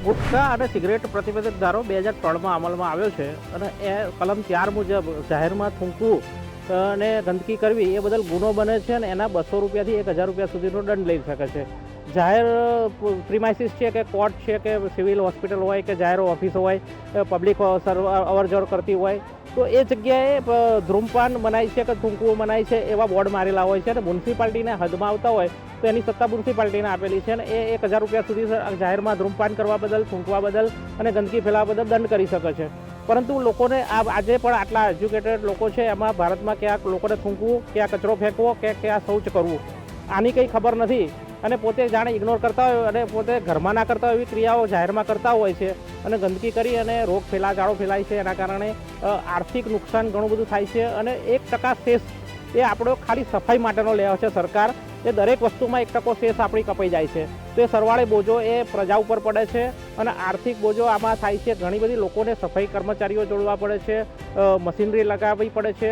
ગુટખા અને સિગરેટ પ્રતિબંધક ધારો 2003માં અમલમાં આવ્યો છે અને એ કલમ 4 મુજબ જાહેરમાં થૂંકવું અને ગંદકી કરવી એ બદલ ગુનો બને છે અને એના 200 રૂપિયાથી 1000 રૂપિયા સુધીનો દંડ લઈ શકે છે. જાહેર પ્રિમાઇસીસ છે કે કોર્ટ છે કે સિવિલ હોસ્પિટલ હોય કે જાહેર ઓફિસો હોય, પબ્લિક અવરજવર કરતી હોય તો એ જગ્યાએ ધૂમપાન મનાય છે કે થૂંકવું મનાય છે એવા બોર્ડ મારેલા હોય છે અને મ્યુનિસિપાલિટીના હદમાં આવતા હોય તો એની સત્તા મ્યુનિસિપાલિટીને આપેલી છે અને એ 1000 રૂપિયા સુધી જાહેરમાં ધૂમપાન કરવા બદલ, થૂંકવા બદલ અને ગંદકી ફેલાવવા બદલ દંડ કરી શકે છે. પરંતુ લોકોને આજે પણ આટલા એજ્યુકેટેડ લોકો છે એમાં ભારતમાં ક્યાંક લોકોને થૂંકવું, ક્યાં કચરો ફેંકવો કે ક્યાં શૌચ કરવું આની કંઈ ખબર નથી અને પોતે જાણે ઇગ્નોર કરતા હોય અને પોતે ઘરમાં ના કરતા હોય એવી ક્રિયાઓ જાહેરમાં કરતા હોય છે અને ગંદકી કરી અને જાળો ફેલાય છે. એના કારણે આર્થિક નુકસાન ઘણું બધું થાય છે અને 1% સેસ એ આપણો ખાલી સફાઈ માટેનો લેવો છે સરકાર, એ દરેક વસ્તુમાં 1% સેસ આપણી કપાઈ જાય છે તો એ સરવાળે બોજો એ પ્રજા ઉપર પડે છે અને આર્થિક બોજો આમાં થાય છે. ઘણી બધી લોકોને સફાઈ કર્મચારીઓ જોડવા પડે છે, મશીનરી લગાવવી પડે છે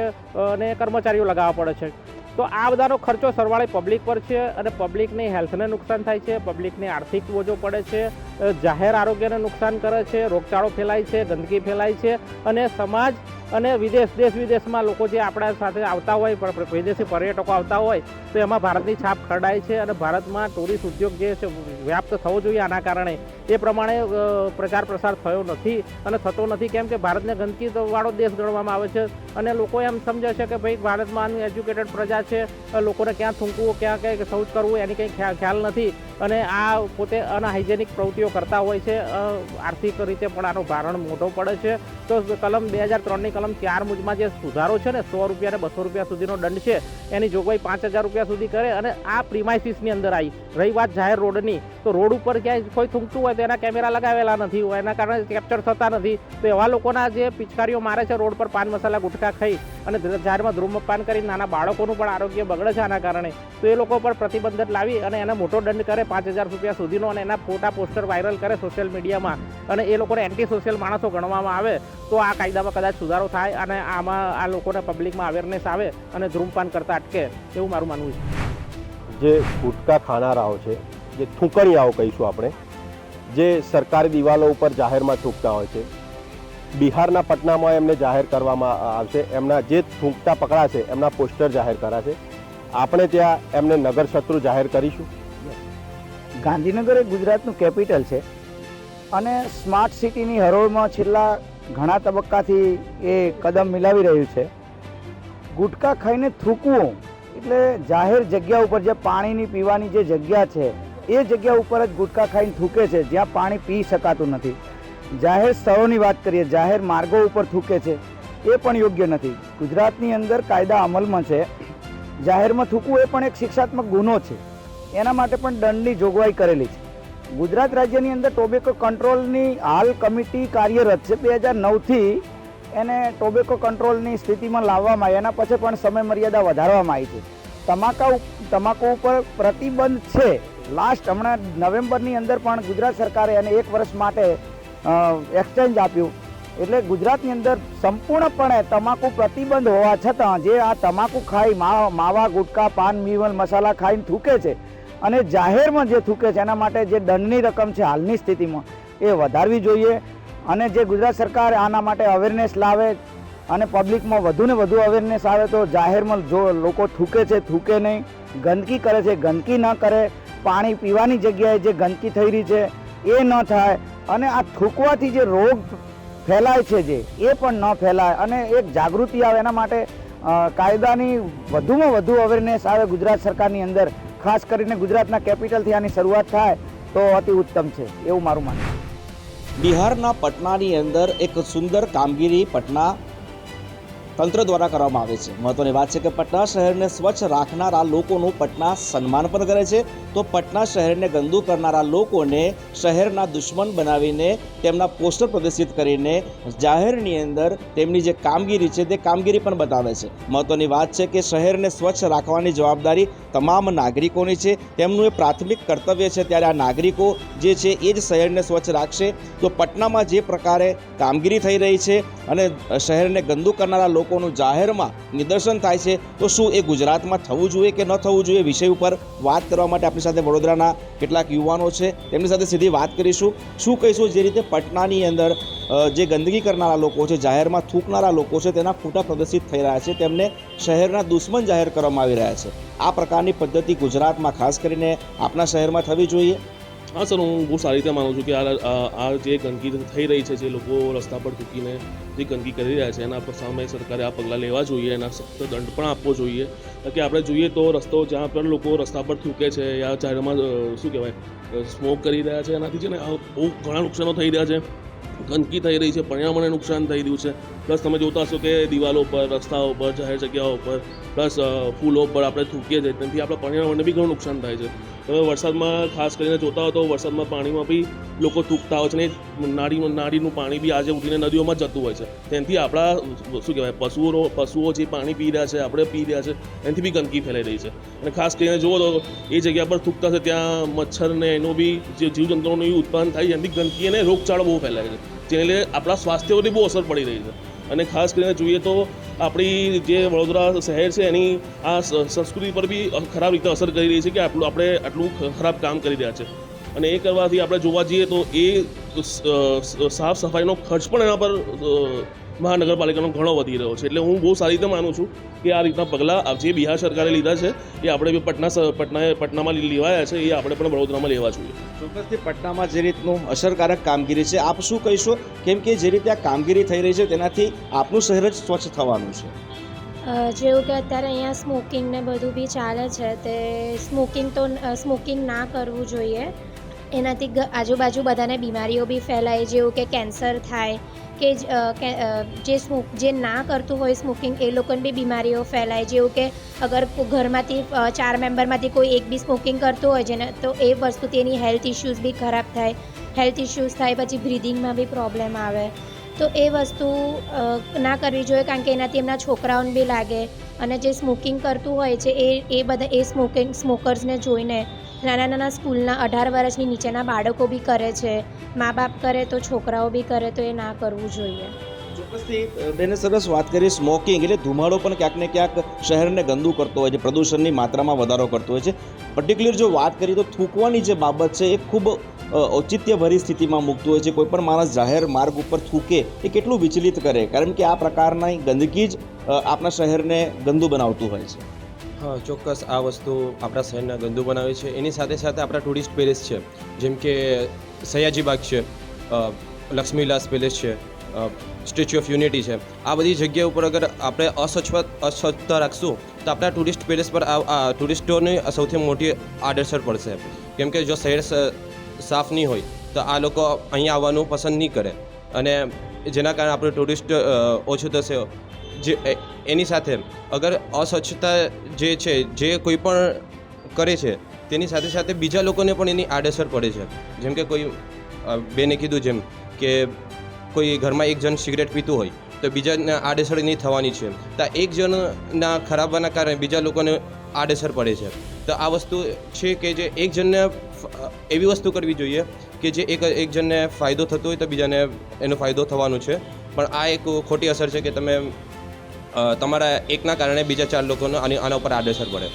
અને કર્મચારીઓ લગાવવા પડે છે. તો આ બધાનો ખર્ચો સરવાળે પબ્લિક પર છે અને પબ્લિકની હેલ્થને નુકસાન થાય છે, પબ્લિકને આર્થિક બોજો પડે છે, જાહેર આરોગ્યને નુકસાન કરે છે, રોગચાળો ફેલાય છે, ગંદકી ફેલાય છે અને સમાજ અને દેશ વિદેશમાં લોકો જે આપણા સાથે આવતા હોય, વિદેશી પર્યટકો આવતા હોય તો એમાં ભારતની છાપ ખરડાય છે અને ભારતમાં ટુરિસ્ટ ઉદ્યોગ જે છે વ્યાપ્ત થવો જોઈએ આના કારણે એ પ્રમાણે પ્રચાર પ્રસાર થયો નથી અને થતો નથી. કેમ કે ભારતને ગંદકી વાળો દેશ ગણવામાં આવે છે અને લોકો એમ સમજે છે કે ભાઈ ભારતમાં એજ્યુકેટેડ પ્રજા છે, લોકોને ક્યાં થૂંકવું, ક્યાં કંઈ શૌચ કરવું એની કંઈ ખ્યાલ નથી અને આ પોતે અનહાઇજેનિક પ્રવૃત્તિઓ કરતા હોય છે. આર્થિક રીતે પણ આનો ભારણ મોટો પડે છે. તો કલમ 2003ની કલમ 4 મુજબમાં જે સુધારો છે ને 100 રૂપિયા અને 200 રૂપિયા સુધીનો દંડ છે એની જોગવાઈ 5000 રૂપિયા સુધી કરે અને આ પ્રિમાઇસીસની અંદર આવી. રહી વાત જાહેર રોડની, તો રોડ ઉપર ક્યાંય કોઈ થૂંકતું હોય તો એના કેમેરા લગાવેલા નથી હોય, એના કારણે કેપ્ચર થતા નથી. તો એવા લોકોના જે પિચકારીઓ મારે છે રોડ પર પાન મસાલા ગુટખા ખાઈ અને જાહેરમાં ધૂમ્રપાન કરી નાના બાળકોનું પણ આરોગ્ય બગડે છે આના કારણે, તો એ લોકો પર પ્રતિબંધ લાવી અને એને મોટો દંડ કરે 5000 રૂપિયા સુધીનો અને એના ફોટા પોસ્ટર વાયરલ કરે સોશિયલ મીડિયામાં અને એ લોકોને એન્ટી સોશિયલ માણસો ગણવામાં આવે તો આ કાયદામાં કદાચ સુધારો થાય અને આમાં આ લોકોને પબ્લિકમાં અવેરનેસ આવે અને ધૂમપાન કરતા અટકે એવું મારું માનવું છે. જે ગુટખા ખાનારાઓ છે, જે થૂંકણીયાઓ કહીશું આપણે, જે સરકારી દિવાલો ઉપર જાહેરમાં થૂંકતા હોય છે, બિહારના પટનામાં એમને જાહેર કરવામાં આવશે, એમના જે થૂંકતા પકડાશે એમના પોસ્ટર જાહેર કરાશે. આપણે ત્યાં એમને નગર શત્રુ જાહેર કરીશું. ગાંધીનગર એ ગુજરાતનું કેપિટલ છે અને સ્માર્ટ સિટીની હરોળમાં છેલ્લા ઘણા તબક્કાથી એ કદમ મિલાવી રહ્યું છે. ગુટખા ખાઈને થૂકવું એટલે જાહેર જગ્યા ઉપર જે પાણીની પીવાની જે જગ્યા છે એ જગ્યા ઉપર જ ગુટખા ખાઈને થૂકે છે જ્યાં પાણી પી શકાતું નથી. જાહેર સ્થળોની વાત કરીએ, જાહેર માર્ગો ઉપર થૂકે છે એ પણ યોગ્ય નથી. ગુજરાતની અંદર કાયદા અમલમાં છે, જાહેરમાં થૂકવું એ પણ એક શિક્ષાત્મક ગુનો છે, એના માટે પણ દંડની જોગવાઈ કરેલી છે. ગુજરાત રાજ્યની અંદર ટોબેકો કંટ્રોલની હાલ કમિટી કાર્યરત છે. 2009થી એને ટોબેકો કંટ્રોલની સ્થિતિમાં લાવવામાં આવી, એના પછી પણ સમય મર્યાદા વધારવામાં આવી છે. તમાકુ ઉપર પ્રતિબંધ છે. લાસ્ટ હમણાં નવેમ્બરની અંદર પણ ગુજરાત સરકારે એને 1 વર્ષ માટે એક્સચેન્જ આપ્યું. એટલે ગુજરાતની અંદર સંપૂર્ણપણે તમાકુ પ્રતિબંધ હોવા છતાં જે આ તમાકુ ખાઈ માવા, ગુટખા, પાન, મીવલ, મસાલા ખાઈને થૂકે છે અને જાહેરમાં જે થૂકે છે એના માટે જે દંડની રકમ છે હાલની સ્થિતિમાં એ વધારવી જોઈએ અને જે ગુજરાત સરકાર આના માટે અવેરનેસ લાવે અને પબ્લિકમાં વધુ ને વધુ અવેરનેસ આવે તો જાહેરમાં જો લોકો થૂકે છે થૂકે નહીં, ગંદકી કરે છે ગંદકી ન કરે, પાણી પીવાની જગ્યાએ જે ગંદકી થઈ રહી છે એ ન થાય અને આ થૂકવાથી જે રોગ ફેલાય છે જે એ પણ ન ફેલાય અને એક જાગૃતિ આવે એના માટે કાયદાની વધુમાં વધુ અવેરનેસ આવે ગુજરાત સરકારની અંદર. ખાસ કરીને ગુજરાતના કેપિટલથી આની શરૂઆત થાય તો અતિ ઉત્તમ છે એવું મારું માનવું. બિહારના પટનાની અંદર એક સુંદર કામગીરી પટના તંત્ર દ્વારા કરવામાં આવે છે. મહત્વની વાત છે કે પટના શહેરને સ્વચ્છ રાખનારા લોકોનું પટના સન્માન પણ કરે છે, તો પટના શહેરને ગંદુ કરનારા લોકોને શહેરના દુશ્મન બનાવીને તેમના પોસ્ટર પ્રદર્શિત કરીને જાહેરની અંદર તેમની જે કામગીરી છે તે કામગીરી પણ બતાવે છે. મહત્વની વાત છે કે શહેરને સ્વચ્છ રાખવાની જવાબદારી તમામ નાગરિકોની છે, તેમનું એ પ્રાથમિક કર્તવ્ય છે. ત્યારે આ નાગરિકો જે છે એ જ શહેરને સ્વચ્છ રાખશે. તો પટનામાં જે પ્રકારે કામગીરી થઈ રહી છે અને શહેરને ગંદુ કરનારા લોકો લોકોનું જાહેરમાં નિદર્શન થાય છે, તો શું એ ગુજરાતમાં થવું જોઈએ કે ન થવું જોઈએ, વિષય ઉપર વાત કરવા માટે આપણી સાથે વડોદરાના કેટલાક યુવાનો છે, તેમની સાથે સીધી વાત કરીશું. શું કહીશું, જે રીતે પટનાની અંદર જે ગંદકી કરનારા લોકો છે, જાહેરમાં થૂકનારા લોકો છે, તેના ફોટા પ્રદર્શિત થઈ રહ્યા છે, તેમને શહેરના દુશ્મન જાહેર કરવામાં આવી રહ્યા છે. આ પ્રકારની પદ્ધતિ ગુજરાતમાં ખાસ કરીને આપણા શહેરમાં થવી જોઈએ. હા સર, હું બહુ સારી રીતે માનું છું કે આ જે ગંદકી થઈ રહી છે, જે લોકો રસ્તા પર થૂકીને જે ગંદકી કરી રહ્યા છે, એના પર સામે સરકારે આ પગલાં લેવા જોઈએ, એના સખ્ત દંડ પણ આપવો જોઈએ. કે આપણે જોઈએ તો રસ્તો જ્યાં પણ લોકો રસ્તા પર થૂકે છે યા જાહેરમાં શું કહેવાય સ્મોક કરી રહ્યા છે, એનાથી છે ને બહુ ઘણા નુકસાનો થઈ રહ્યા છે. ગંદકી થઈ રહી છે, પર્યાવરણને નુકસાન થઈ રહ્યું છે. પ્લસ તમે જોતા હશો કે દિવાલો પર, રસ્તાઓ પર, જાહેર જગ્યાઓ પર, પ્લસ ફૂલો પર આપણે થૂકીએ છીએ, તેથી આપણા પર્યાવરણને બી ઘણું નુકસાન થાય છે. હવે વરસાદમાં ખાસ કરીને જોતા હો તો વરસાદમાં પાણીમાં બી લોકો થૂકતા હોય છે ને નાળીનું પાણી બી આજે ઉઠીને નદીઓમાં જતું હોય છે. તેનાથી આપણા શું કહેવાય પશુઓ જે પાણી પી રહ્યા છે, આપણે પી રહ્યા છે, એનાથી બી ગંદકી ફેલાઈ રહી છે. અને ખાસ કરીને જુઓ તો એ જગ્યા પર થૂકતા છે ત્યાં મચ્છરને એનો બી જે જીવજંતુઓનું ઉત્પાદન થાય, એનાથી ગંદકી અને રોગચાળો બહુ ફેલાય છે, જેને લીધે આપણા સ્વાસ્થ્ય પર બહુ અસર પડી રહી છે. અને ખાસ કરીને જોઈએ તો આપણી જે વડોદરા શહેર છે એની આ સંસ્કૃતિ પર બી ખરાબ રીતે અસર કરી રહી છે કે આપણે આટલું ખરાબ કામ કરી રહ્યા છે. અને એ કરવાથી આપણે જોવા જઈએ તો એ સાફ સફાઈનો ખર્ચ પણ એના પર મહાનગરપાલિકાનો ઘણો વધી રહ્યો છે. એટલે હું બહુ સારી રીતે માનું છું કે આ રીતના પગલાં જે બિહાર સરકારે લીધા છે એ આપણે બી પટનામાં લેવાયા છે, એ આપણે પણ વડોદરામાં લેવા જોઈએ. ચોક્કસથી પટનામાં જે રીતનું અસરકારક કામગીરી છે, આપ શું કહીશો, કેમ કે જે રીતે આ કામગીરી થઈ રહી છે તેનાથી આપનું શહેર જ સ્વચ્છ થવાનું છે. જેવું કે અત્યારે અહીંયા સ્મોકિંગ ને બધું બી ચાલે છે, તે સ્મોકિંગ ના કરવું જોઈએ. એનાથી આજુબાજુ બધાને બીમારીઓ બી ફેલાય, જેવું કે કેન્સર થાય, કે જે ના કરતું હોય સ્મોકિંગ એ લોકોને બી બીમારીઓ ફેલાય. જેવું કે અગર ઘરમાંથી 4 મેમ્બરમાંથી કોઈ એક બી સ્મોકિંગ કરતું હોય જેને, તો એ વસ્તુથી એની હેલ્થ ઇશ્યુઝ બી ખરાબ થાય. પછી બ્રીધિંગમાં બી પ્રોબ્લેમ આવે. તો એ વસ્તુ ના કરવી જોઈએ, કારણ કે એનાથી એમના છોકરાઓને બી લાગે. અને જે સ્મોકિંગ કરતું હોય છે એ સ્મોકર્સને જોઈને નાના સ્કૂલના 18 વર્ષની નીચેના બાળકો બી કરે છે. મા બાપ કરે તો છોકરાઓ બી કરે, તો એ ના કરવું જોઈએ. ચોક્કસથી બેને સરસ વાત કરી. સ્મોકિંગ એટલે ધુમાડો પણ ક્યાંક ને ક્યાંક શહેરને ગંદુ કરતો હોય છે, પ્રદૂષણની માત્રામાં વધારો કરતો હોય છે. પર્ટિક્યુલર જો વાત કરીએ તો થૂકવાની જે બાબત છે એ ખૂબ ઔચિત્યભરી સ્થિતિમાં મૂકતું હોય છે. કોઈ પણ માણસ જાહેર માર્ગ ઉપર થૂકે એ કેટલું વિચલિત કરે, કારણ કે આ પ્રકારની ગંદકી જ આપણા શહેરને ગંદુ બનાવતું હોય છે. હા, ચોક્કસ આ વસ્તુ આપણા શહેરને ગંદુ બનાવે છે. એની સાથે સાથે આપણા ટુરિસ્ટ પેલેસ છે, જેમ કે સયાજી બાગ છે, લક્ષ્મીવિલાસ પેલેસ છે, સ્ટેચ્યુ ઓફ યુનિટી છે. આ બધી જગ્યા ઉપર અગર આપણે અસ્વચ્છતા રાખશું તો આપણા ટુરિસ્ટ પેલેસ પર ટુરિસ્ટોની સૌથી મોટી આડઅસર પડશે. કેમ કે જો શહેર સાફ નહીં હોય તો આ લોકો અહીંયા આવવાનું પસંદ નહીં કરે, અને જેના કારણે આપણું ટુરિસ્ટ ઓછું થશે. જે એની સાથે અગર અસ્વચ્છતા જે છે જે કોઈ પણ કરે છે તેની સાથે સાથે બીજા લોકોને પણ એની આડઅસર પડે છે. જેમ કે કોઈ બેને કીધું જેમ કે કોઈ ઘરમાં એક જણ સિગરેટ પીતું હોય તો બીજાને આડઅસર નહીં થવાની છે, તો એક જણના ખરાબવાના કારણે બીજા લોકોને આડઅસર પડે છે. તો આ વસ્તુ છે કે જે એક જણને એવી વસ્તુ કરવી જોઈએ કે જે એક જણને ફાયદો થતો હોય તો બીજાને એનો ફાયદો થવાનો છે. પણ આ એક ખોટી અસર છે કે તમે તમારા એકના કારણે બીજા 4 લોકોને આના ઉપર આડઅસર પડે.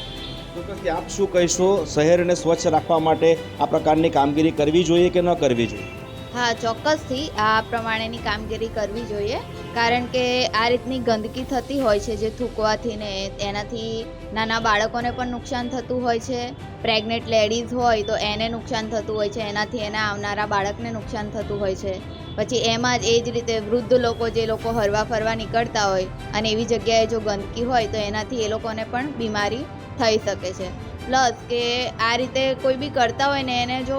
ચોક્કસથી આપ શું કહીશો, શહેરને સ્વચ્છ રાખવા માટે આ પ્રકારની કામગીરી કરવી જોઈએ કે ન કરવી જોઈએ? હા, ચોક્કસથી આ પ્રમાણેની કામગીરી કરવી જોઈએ, કારણ કે આ રીતની ગંદકી થતી હોય છે જે થૂકવાથી ને એનાથી નાના બાળકોને પણ નુકસાન થતું હોય છે. પ્રેગ્નેન્ટ લેડીઝ હોય તો એને નુકસાન થતું હોય છે, એનાથી એના આવનારા બાળકને નુકસાન થતું હોય છે. પછી એમાં જ એ જ રીતે વૃદ્ધ લોકો જે લોકો હરવા ફરવા નીકળતા હોય અને એવી જગ્યાએ જો ગંદકી હોય તો એનાથી એ લોકોને પણ બીમારી થઈ શકે છે. પ્લસ કે આ રીતે કોઈ બી કરતા હોય ને એને જો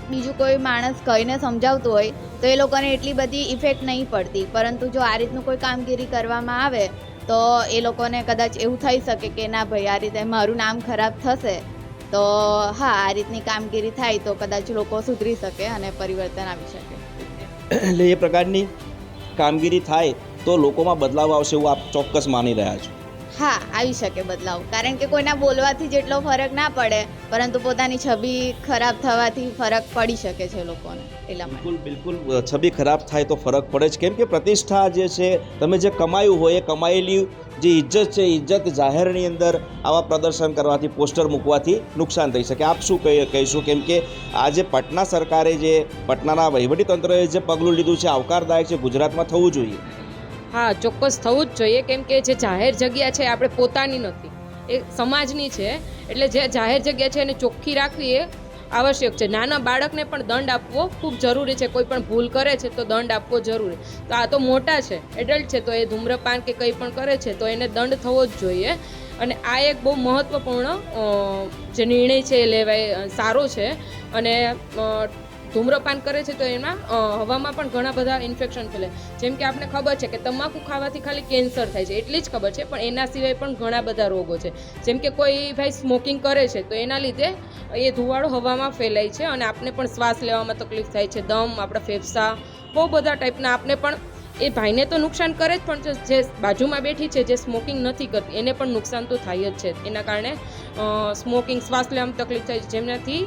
બીજું કોઈ માણસ કહીને સમજાવતું હોય તો એ લોકોને એટલી બધી ઇફેક્ટ નહીં પડતી, પરંતુ જો આ રીતનું કોઈ કામગીરી કરવામાં આવે તો એ લોકોને કદાચ એવું થઈ શકે કે ના ભાઈ આ રીતે મારું નામ ખરાબ થશે. તો હા, આ રીતની કામગીરી થાય તો કદાચ લોકો સુધરી શકે અને પરિવર્તન આવી શકે. એટલે એ પ્રકારની કામગીરી થાય તો લોકોમાં બદલાવ આવશે એવું આપ ચોક્કસ માની રહ્યા છો? હા, આવી શકે બદલાવ, કારણ કે કોઈના બોલવાથી જેટલો ફરક ના પડે, પરંતુ પોતાની છબી ખરાબ થવાથી ફરક પડી શકે છે લોકોને. એટલા માટે બિલકુલ છબી ખરાબ થાય તો ફરક પડે જ, કેમ કે પ્રતિષ્ઠા જે છે, તમે જે કમાયું હોય એ કમાયેલી જે ઇજ્જત છે, ઇજ્જત જાહેરની અંદર આવા પ્રદર્શન કરવાથી, પોસ્ટર મૂકવાથી નુકસાન થઈ શકે. આપ શું કહીશું, કેમ કે આજે પટના સરકારે જે પટનાના વહીવટીતંત્રએ જે પગલું લીધું છે આવકારદાયક છે, ગુજરાતમાં થવું જોઈએ? હા, ચોક્કસ થવું જ જોઈએ, કેમ કે જે જાહેર જગ્યા છે આપણે પોતાની નથી, એ સમાજની છે. એટલે જે જાહેર જગ્યા છે એને ચોખ્ખી રાખવી એ આવશ્યક છે. નાના બાળકને પણ દંડ આપવો ખૂબ જરૂરી છે. કોઈ પણ ભૂલ કરે છે તો દંડ આપવો જરૂરી. તો આ તો મોટા છે, એડલ્ટ છે, તો એ ધૂમ્રપાન કે કંઈ પણ કરે છે તો એને દંડ થવો જ જોઈએ. અને આ એક બહુ મહત્ત્વપૂર્ણ જે નિર્ણય છે એ લેવાય સારો છે. અને ધૂમ્રપાન કરે છે તો એમાં હવામાં પણ ઘણા બધા ઇન્ફેક્શન ફેલાય. જેમ કે આપણે ખબર છે કે તમાકુ ખાવાથી ખાલી કેન્સર થાય છે, એટલી જ ખબર છે, પણ એના સિવાય પણ ઘણા બધા રોગો છે. જેમ કે કોઈ ભાઈ સ્મોકિંગ કરે છે તો એના લીધે એ ધુવાળો હવામાં ફેલાય છે અને આપણે પણ શ્વાસ લેવામાં તકલીફ થાય છે, દમ, આપણા ફેફસા, બહુ બધા ટાઈપના. આપણે પણ એ ભાઈને તો નુકસાન કરે જ, પણ જે બાજુમાં બેઠી છે જે સ્મોકિંગ નથી કરતી એને પણ નુકસાન તો થાય જ છે. એના કારણે સ્મોકિંગ, શ્વાસ લેવામાં તકલીફ થાય છે, જેમનાથી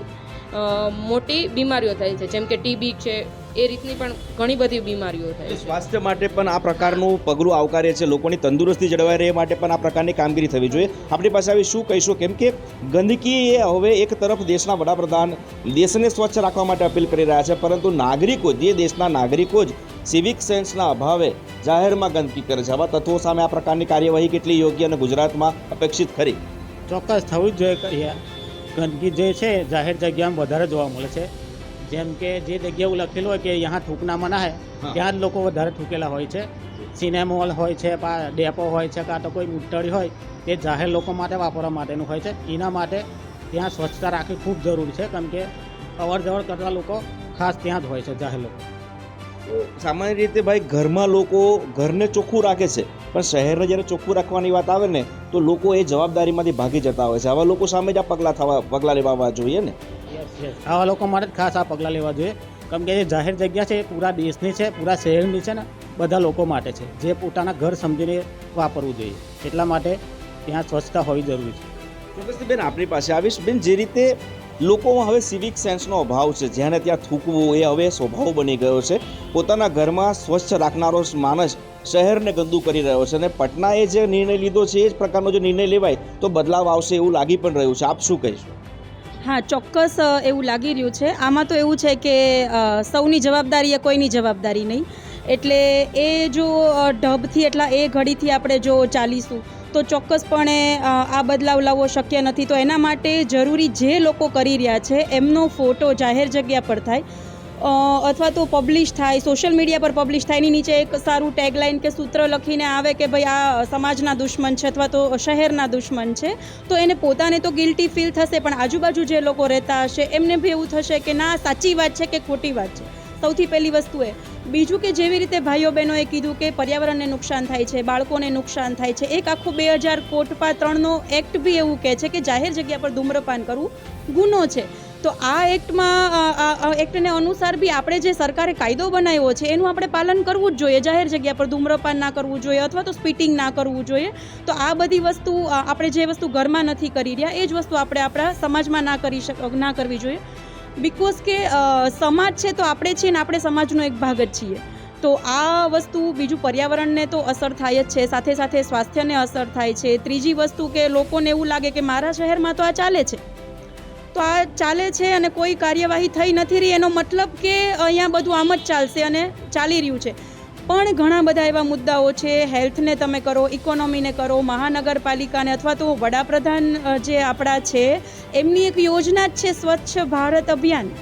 મોટી બીમારીઓ થાય છે, જેમ કે ટીબી છે, એ રીતની પણ ઘણી બધી બીમારીઓ થાય છે. સ્વાસ્થ્ય માટે પણ આ પ્રકારનું પગલું આવકાર્ય છે. લોકોની તંદુરસ્તી જળવાઈ રહે માટે પણ આ પ્રકારની કામગીરી થવી જોઈએ. આપણી પાસે આવી શું કહીશું, કેમ કે ગંદકી એ હવે એક તરફ દેશના વડાપ્રધાન દેશને સ્વચ્છ રાખવા માટે અપીલ કરી રહ્યા છે, પરંતુ નાગરિકો, જે દેશના નાગરિકો જ સિવિક સેન્સના અભાવે જાહેરમાં ગંદકી કરે છે. આવા તત્વો સામે આ પ્રકારની કાર્યવાહી કેટલી યોગ્ય અને ગુજરાતમાં અપેક્ષિત ખરી? ચોક્કસ થવું જ જોઈએ. ગંદકી જે છે જાહેર જગ્યામાં વધારે જોવા મળે છે. જેમ કે જે જગ્યા એવું લખેલું હોય કે यहाँ થૂકના મના હે, ત્યાં જ લોકો વધારે થૂકેલા હોય છે. સિનેમા હોલ હોય છે, ડેપો હોય છે, કાં તો કોઈ મૂતળી હોય, તે જાહેર લોકો માટે વાપરવા માટેનું હોય છે. એના માટે ત્યાં સ્વચ્છતા રાખવી ખૂબ જરૂરી છે, કેમ કે અવર જવર કરતા લોકો ખાસ ત્યાં જ હોય છે, જાહેર લોકો. સામાન્ય રીતે ભાઈ ઘરમાં લોકો ઘરને ચોખ્ખું રાખે છે, પણ શહેરને જ્યારે ચોખ્ખું રાખવાની વાત આવે ને તો લોકો એ જવાબદારીમાંથી ભાગી જતા હોય છે. આવા લોકો સામે જ આ પગલાં લેવા જોઈએ ને. આવા લોકો માટે જ ખાસ આ પગલાં લેવા જોઈએ, કેમ કે જે જાહેર જગ્યા છે એ પૂરા દેશની છે, પૂરા શહેરની છે ને, બધા લોકો માટે છે, જે પોતાના ઘર સમજીને વાપરવું જોઈએ. એટલા માટે ત્યાં સ્વચ્છતા હોવી જરૂરી છે. ચોક્કસથી બેન આપણી પાસે આવીશ. બેન, જે રીતે લોકોમાં હવે સિવિક સેન્સનો અભાવ છે, જ્યાં ત્યાં થૂકવું એ હવે સ્વભાવ બની ગયો છે. પોતાના ઘરમાં સ્વચ્છ રાખનારો માણસ શહેરને ગંદુ કરી રહ્યો છે, અને પટનાએ જે નિર્ણય લીધો છે એ જ પ્રકારનો જો નિર્ણય લેવાય તો બદલાવ આવશે એવું લાગી પણ રહ્યું છે. આપ શું કહીશું? હા, ચોક્કસ એવું લાગી રહ્યું છે. આમાં તો એવું છે કે સૌની જવાબદારી એ કોઈની જવાબદારી નહીં. એટલે એ જો ઢબથી એટલા એ ઘડીથી આપણે જો ચાલીશું તો ચોક્કસપણે આ બદલાવ લાવવો શક્ય નથી. તો એના માટે જરૂરી જે લોકો કરી રહ્યા છે એમનો ફોટો જાહેર જગ્યા પર થાય, અથવા તો પબ્લિશ થાય, સોશિયલ મીડિયા પર પબ્લિશ થાય. એની નીચે એક સારું ટેગલાઇન કે સૂત્ર લખીને આવે કે ભાઈ આ સમાજના દુશ્મન છે અથવા તો શહેરના દુશ્મન છે, તો એને પોતાને તો ગિલ્ટી ફીલ થશે, પણ આજુબાજુ જે લોકો રહેતા હશે એમને બી એવું થશે કે ના, સાચી વાત છે કે ખોટી વાત છે. સૌથી પહેલી વસ્તુ એ. બીજું કે જેવી રીતે ભાઈઓ બહેનોએ કીધું કે પર્યાવરણને નુકસાન થાય છે, બાળકોને નુકસાન થાય છે, એક આખો 2000 કોટપા 3નો એક્ટ બી એવું કહે છે કે જાહેર જગ્યા પર ધૂમ્રપાન કરવું ગુનો છે. તો આ એક્ટને અનુસાર બી આપણે જે સરકારે કાયદો બનાવ્યો છે એનું આપણે પાલન કરવું જ જોઈએ. જાહેર જગ્યા પર ધૂમ્રપાન ના કરવું જોઈએ, અથવા તો સ્પીટિંગ ના કરવું જોઈએ. તો આ બધી વસ્તુ આપણે જે વસ્તુ ઘરમાં નથી કરી રહ્યા એ જ વસ્તુ આપણે આપણા સમાજમાં ના કરવી જોઈએ. બિકોઝ કે સમાજ છે તો આપણે છીએ ને, આપણે સમાજનો એક ભાગ જ છીએ. તો આ વસ્તુ, બીજું પર્યાવરણને તો અસર થાય જ છે, સાથે સાથે સ્વાસ્થ્યને અસર થાય છે. ત્રીજી વસ્તુ કે લોકોને એવું લાગે કે મારા શહેરમાં તો આ ચાલે છે, તો આ ચાલે છે અને કોઈ કાર્યવાહી થઈ નથી રહી, એનો મતલબ કે અહીંયા બધું આમ જ ચાલશે અને ચાલી રહ્યું છે. પણ ઘણા બધા એવા મુદ્દાઓ છે, હેલ્થને તમે કરો, ઇકોનોમીને કરો, મહાનગરપાલિકાને, અથવા તો વડાપ્રધાન જે આપણા છે એમની એક યોજના જ છે સ્વચ્છ ભારત અભિયાન.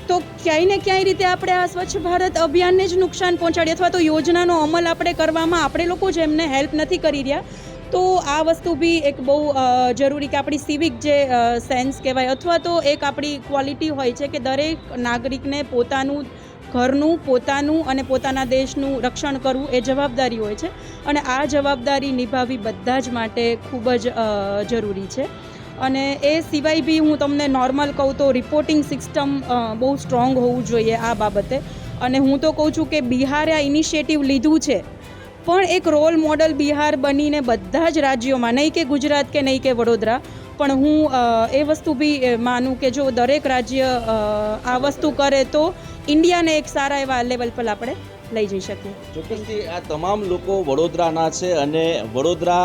તો ક્યાંય ને ક્યાંય રીતે આપણે આ સ્વચ્છ ભારત અભિયાનને જ નુકસાન પહોંચાડીએ, અથવા તો યોજનાનો અમલ આપણે કરવામાં આપણે લોકો જ એમને હેલ્પ નથી કરી રહ્યા. તો આ વસ્તુ બી એક બહુ જરૂરી કે આપણી સિવિક જે સેન્સ કહેવાય, અથવા તો એક આપણી ક્વોલિટી હોય છે કે દરેક નાગરિકને પોતાનું ઘરનું, પોતાનું અને પોતાના દેશનું રક્ષણ કરવું એ જવાબદારી હોય છે. અને આ જવાબદારી નિભાવવી બધા જ માટે ખૂબ જ જરૂરી છે. અને એ સિવાય બી હું તમને નોર્મલ કહું તો રિપોર્ટિંગ સિસ્ટમ બહુ સ્ટ્રોંગ હોવું જોઈએ આ બાબતે. અને હું તો કહું છું કે બિહારે આ ઇનિશિયેટિવ લીધું છે પણ એક રોલ મોડલ બિહાર બનીને બધા જ રાજ્યોમાં, નહીં કે ગુજરાત કે નહીં કે વડોદરા, પણ હું એ વસ્તુ બી માનું કે જો દરેક રાજ્ય આ વસ્તુ કરે તો ઇન્ડિયાને એક સારા એવા લેવલ પર આપણે લઈ જઈ શકીએ. ચોક્કસથી આ તમામ લોકો વડોદરાના છે અને વડોદરા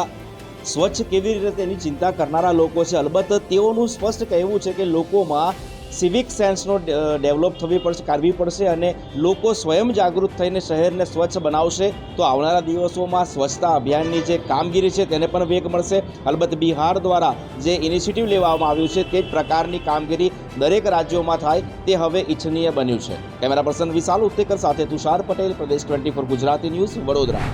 સ્વચ્છ કેવી રીતે તેની ચિંતા કરનારા લોકો છે. અલબત્ત તેઓનું સ્પષ્ટ કહેવું છે કે લોકોમાં સિવિક સેન્સનો ડેવલપ કરવી પડશે અને લોકો સ્વયં જાગૃત થઈને શહેરને સ્વચ્છ બનાવશે તો આવનારા દિવસોમાં સ્વચ્છતા અભિયાનની જે કામગીરી છે તેને પણ વેગ મળશે. અલબત્ત બિહાર દ્વારા જે ઇનિશિયેટિવ લેવામાં આવ્યું છે તે જ પ્રકારની કામગીરી દરેક રાજ્યોમાં થાય તે હવે ઇચ્છનીય બન્યું છે. કેમેરા પર્સન વિશાલ ઉત્તેકર સાથે તુષાર પટેલ, પ્રદેશ 24 ગુજરાતી ન્યૂઝ, વડોદરા.